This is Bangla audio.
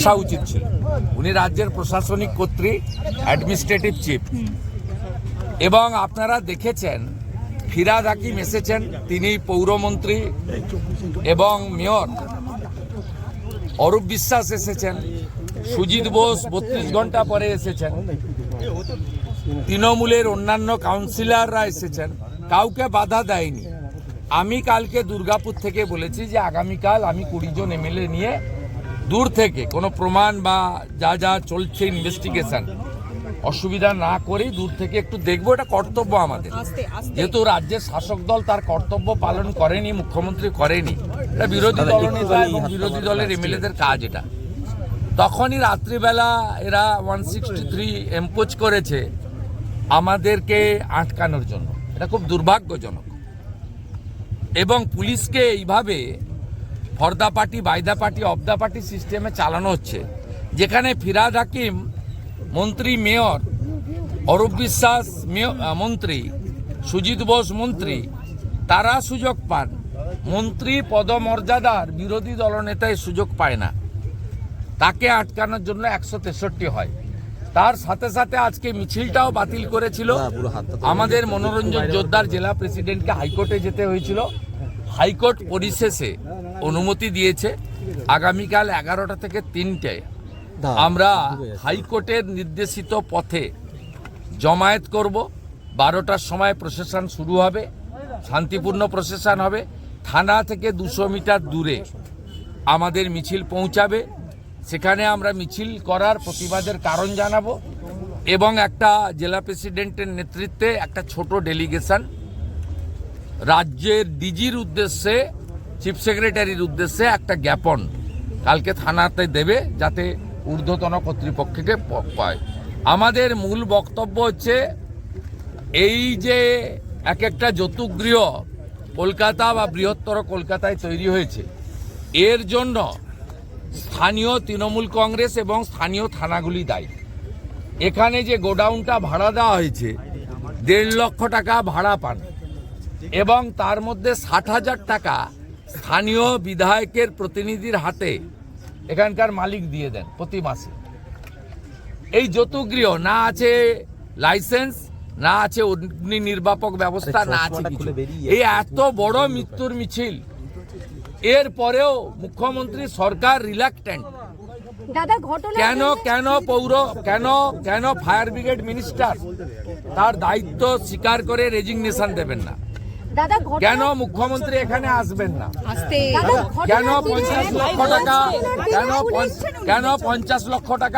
উচিত ছিল। উনি রাজ্যের প্রশাসনিক কর্ত্রী, অ্যাডমিনিস্ট্রেটিভ চিফ, এবং আপনারা দেখেছেন ফিরাদ হাকিম এসেছেন, তিনি পৌরমন্ত্রী এবং মেয়র। অরূপ বিশ্বাস এসেছেন, সুজিত বোস 32 ঘন্টা পরে এসেছেন, তৃণমূলের অন্যান্য কাউন্সিলররা এসেছেন, কাউকে বাধা দেয়নি। আমি কালকে দুর্গাপুর থেকে বলেছি যে আগামীকাল আমি 20 জন এমএলএ নিয়ে দূর থেকে কোনো প্রমাণ বা যা যা চলছে ইনভেস্টিগেশন অসুবিধা না করেই দূর থেকে একটু দেখবো। এটা কর্তব্য আমাদের, যেহেতু রাজ্যের শাসক দল তার কর্তব্য পালন করেনি, মুখ্যমন্ত্রী করেনি, এটা বিরোধী দলনেতা এবং বিরোধী দলের এমএলএদের কাজ। এটা তখনই রাত্রিবেলা এরা 163 এম্পোজ করেছে আমাদেরকে আটকানোর জন্য। এটা খুব দুর্ভাগ্যজনক। এবং পুলিশকে এইভাবে for the party, by the party, of the party সিস্টেমে চালানো হচ্ছে, যেখানে ফিরাদ হাকিম মন্ত্রী, মেয়র, অরূপ বিশ্বাস মন্ত্রী, সুজিত বোস মন্ত্রী, তারা সুযোগ পান। মন্ত্রী পদমর্যাদার বিরোধী দলনেতায় সুযোগ পায় না। তাকে আটকানোর জন্য 163 হয়। তার সাথে সাথে আজকে মিছিলটাও বাতিল করেছিল। আমাদের মনোরঞ্জন জোরদার জেলা প্রেসিডেন্টকে হাইকোর্টে যেতে হয়েছিল। হাইকোর্ট পরিশেষে অনুমতি দিয়েছে আগামীকাল 11টা থেকে 3টে আমরা হাইকোর্টের নির্দেশিত পথে জমায়েত করব। 12টার সময় প্রসেশন শুরু হবে, শান্তিপূর্ণ প্রসেশন হবে। থানা থেকে 200 মিটার দূরে আমাদের মিছিল পৌঁছাবে। সেখানে আমরা মিছিল করার প্রতিবাদের কারণ জানাবো এবং একটা জেলা প্রেসিডেন্টের নেতৃত্বে একটা ছোট ডেলিগেশন রাজ্যের ডিজির উদ্দেশ্যে, চিফ সেক্রেটারির উদ্দেশ্যে একটা জ্ঞাপন কালকে থানাতে দেবে, যাতে ঊর্ধ্বতন কর্তৃপক্ষকে পায়। আমাদের মূল বক্তব্য হচ্ছে এই যে এক একটা যৌতুকগৃহ কলকাতা বা বৃহত্তর কলকাতায় তৈরি হয়েছে, এর জন্য স্থানীয় তৃণমূল কংগ্রেস এবং স্থানীয় থানাগুলি দায়ী। এখানে যে গোডাউনটা ভাড়া দেওয়া হয়েছে, 1.5 লক্ষ টাকা ভাড়া পান এবং তার মধ্যে 60,000 টাকা স্থানীয় বিধায়কের প্রতিনিধির হাতে এখানকার মালিক দিয়ে দেন প্রতি মাসে। এই যৌতুকগৃহ না আছে লাইসেন্স, না আছে অগ্নি নির্বাপক ব্যবস্থা, না আছে কিছু। এই এত বড় মৃত্যুর মিছিল, এর পরেও মুখ্যমন্ত্রী সরকার রিল্যাক্টেন্ট কেন ফায়ার ব্রিগেড মিনিস্টার তার দায়িত্ব স্বীকার করে রেজিগনেশন দেবেন না? কেন মুখ্যমন্ত্রী এখানে আসবেন না? কেন 50 লক্ষ টাকা